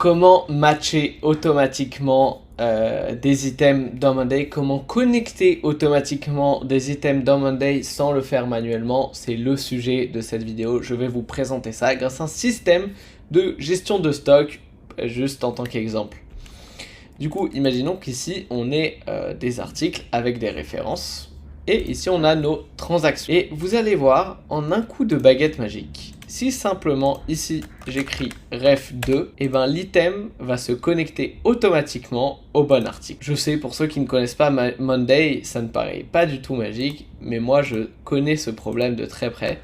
comment matcher automatiquement des items dans Monday, comment connecter automatiquement des items dans Monday sans le faire manuellement, c'est le sujet de cette vidéo. Je vais vous présenter ça grâce à un système de gestion de stock, juste en tant qu'exemple. Du coup, imaginons qu'ici, on ait des articles avec des références. Et ici, on a nos transactions. Et vous allez voir, en un coup de baguette magique, si simplement ici, j'écris ref2, et ben l'item va se connecter automatiquement au bon article. Je sais, pour ceux qui ne connaissent pas Monday, ça ne paraît pas du tout magique, mais moi, je connais ce problème de très près.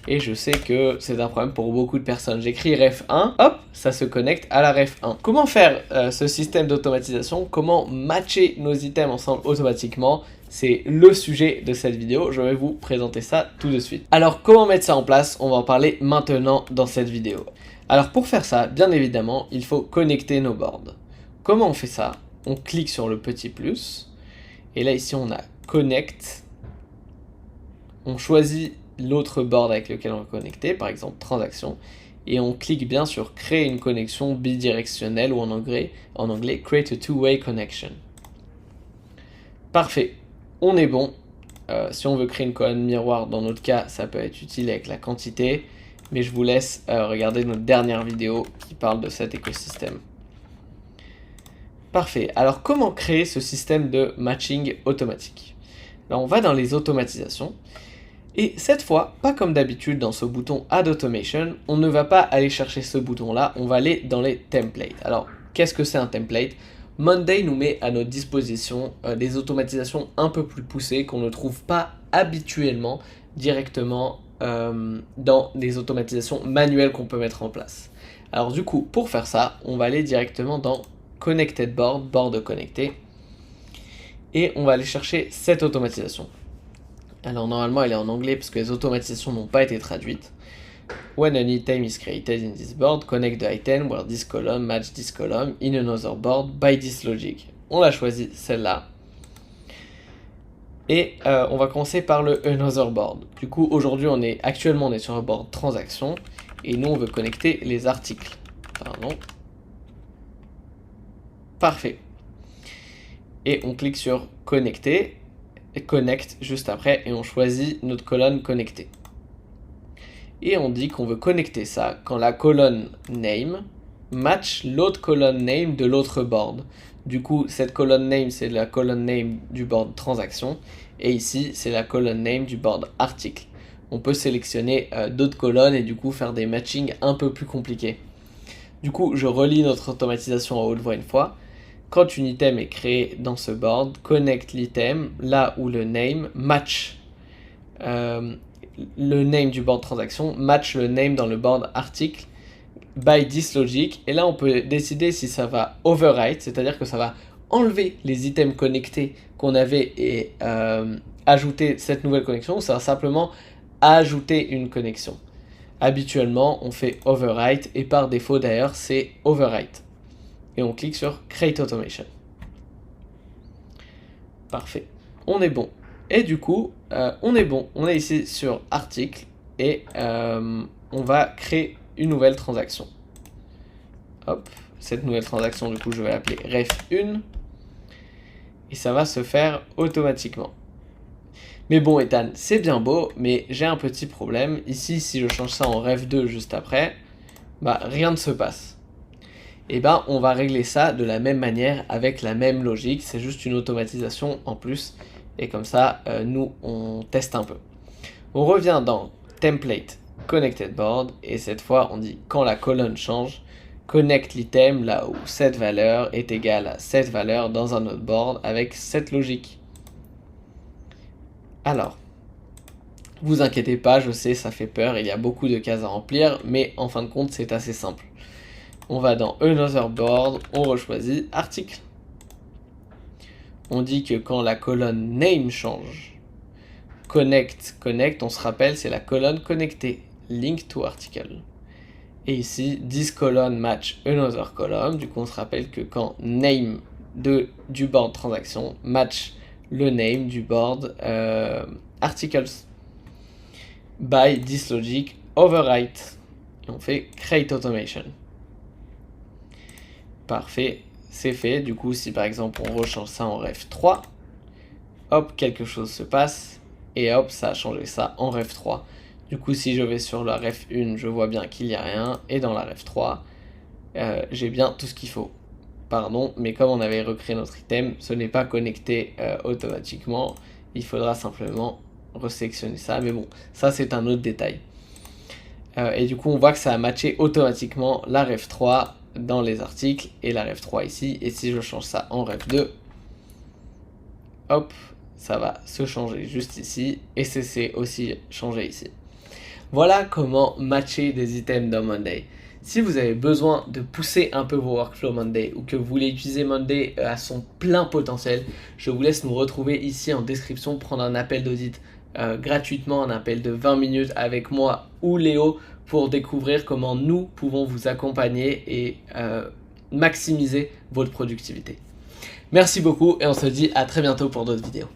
Et je sais que c'est un problème pour beaucoup de personnes. J'écris ref1, hop, ça se connecte à la ref1. Comment faire ce système d'automatisation? Comment matcher nos items ensemble automatiquement? C'est le sujet de cette vidéo. Je vais vous présenter ça tout de suite. Alors, comment mettre ça en place? On va en parler maintenant dans cette vidéo. Alors, pour faire ça, bien évidemment, il faut connecter nos boards. Comment on fait ça? On clique sur le petit plus. Et là, ici, on a Connect. On choisit l'autre board avec lequel on va connecter, par exemple transaction, et on clique bien sur créer une connexion bidirectionnelle ou en anglais create a two-way connection. Parfait, on est bon. Si on veut créer une colonne miroir, dans notre cas, ça peut être utile avec la quantité, mais je vous laisse regarder notre dernière vidéo qui parle de cet écosystème. Parfait, alors comment créer ce système de matching automatique? Là, on va dans les automatisations. Et cette fois, pas comme d'habitude dans ce bouton Add Automation, on ne va pas aller chercher ce bouton-là, on va aller dans les templates. Alors, qu'est-ce que c'est un template? Monday nous met à notre disposition des automatisations un peu plus poussées qu'on ne trouve pas habituellement directement dans des automatisations manuelles qu'on peut mettre en place. Alors du coup, pour faire ça, on va aller directement dans Connected Board, board connecté, et on va aller chercher cette automatisation. Alors normalement elle est en anglais parce que les automatisations n'ont pas été traduites. When an item is created in this board, connect the item where this column match this column in another board by this logic. On l'a choisi celle-là. Et on va commencer par le another board. Du coup aujourd'hui actuellement on est sur un board transaction et nous on veut connecter les articles. Pardon. Parfait. Et on clique sur connecter. Et connect juste après et on choisit notre colonne connectée. Et on dit qu'on veut connecter ça quand la colonne name match l'autre colonne name de l'autre board. Du coup, cette colonne name, c'est la colonne name du board transaction et ici, c'est la colonne name du board article. On peut sélectionner d'autres colonnes et du coup faire des matchings un peu plus compliqués. Du coup, je relis notre automatisation à haute voix une fois. Quand une item est créée dans ce board, connecte l'item là où le name match le name du board transaction, match le name dans le board article by this logic. Et là, on peut décider si ça va overwrite, c'est-à-dire que ça va enlever les items connectés qu'on avait et ajouter cette nouvelle connexion, ou ça va simplement ajouter une connexion. Habituellement, on fait overwrite et par défaut d'ailleurs, c'est overwrite. Et on clique sur Create Automation. Parfait. On est bon. Et du coup, on est bon. On est ici sur Article et on va créer une nouvelle transaction. Hop. Cette nouvelle transaction, du coup, je vais l'appeler ref1. Et ça va se faire automatiquement. Mais bon, Ethan, c'est bien beau, mais j'ai un petit problème. Ici, si je change ça en ref2 juste après, bah, rien ne se passe. Et ben on va régler ça de la même manière avec la même logique, c'est juste une automatisation en plus et comme ça nous on teste un peu. On revient dans Template Connected Board et cette fois on dit quand la colonne change, connecte l'item là où cette valeur est égale à cette valeur dans un autre board avec cette logique. Alors, vous inquiétez pas, je sais ça fait peur, il y a beaucoup de cases à remplir, mais en fin de compte c'est assez simple. On va dans Another Board, on rechoisit Article. On dit que quand la colonne Name change, Connect, on se rappelle, c'est la colonne connectée, Link to Article. Et ici, this column match another column, du coup on se rappelle que quand Name du board transaction match le name du board Articles. By this logic, overwrite. Et on fait Create Automation. Parfait, c'est fait. Du coup, si par exemple on rechange ça en ref 3, hop, quelque chose se passe, et hop, ça a changé ça en ref 3. Du coup, si je vais sur la ref 1, je vois bien qu'il n'y a rien, et dans la ref 3, j'ai bien tout ce qu'il faut. Pardon, mais comme on avait recréé notre item, ce n'est pas connecté automatiquement. Il faudra simplement resélectionner ça, mais bon, ça c'est un autre détail. Et du coup, on voit que ça a matché automatiquement la ref 3 dans les articles et la ref 3 ici. Et si je change ça en ref 2, hop, ça va se changer juste ici, et c'est aussi changé ici. Voilà comment matcher des items dans Monday. Si vous avez besoin de pousser un peu vos workflows Monday ou que vous voulez utiliser Monday à son plein potentiel, je vous laisse nous retrouver ici en description, prendre un appel d'audit gratuitement, un appel de 20 minutes avec moi ou Léo pour découvrir comment nous pouvons vous accompagner et maximiser votre productivité. Merci beaucoup et on se dit à très bientôt pour d'autres vidéos.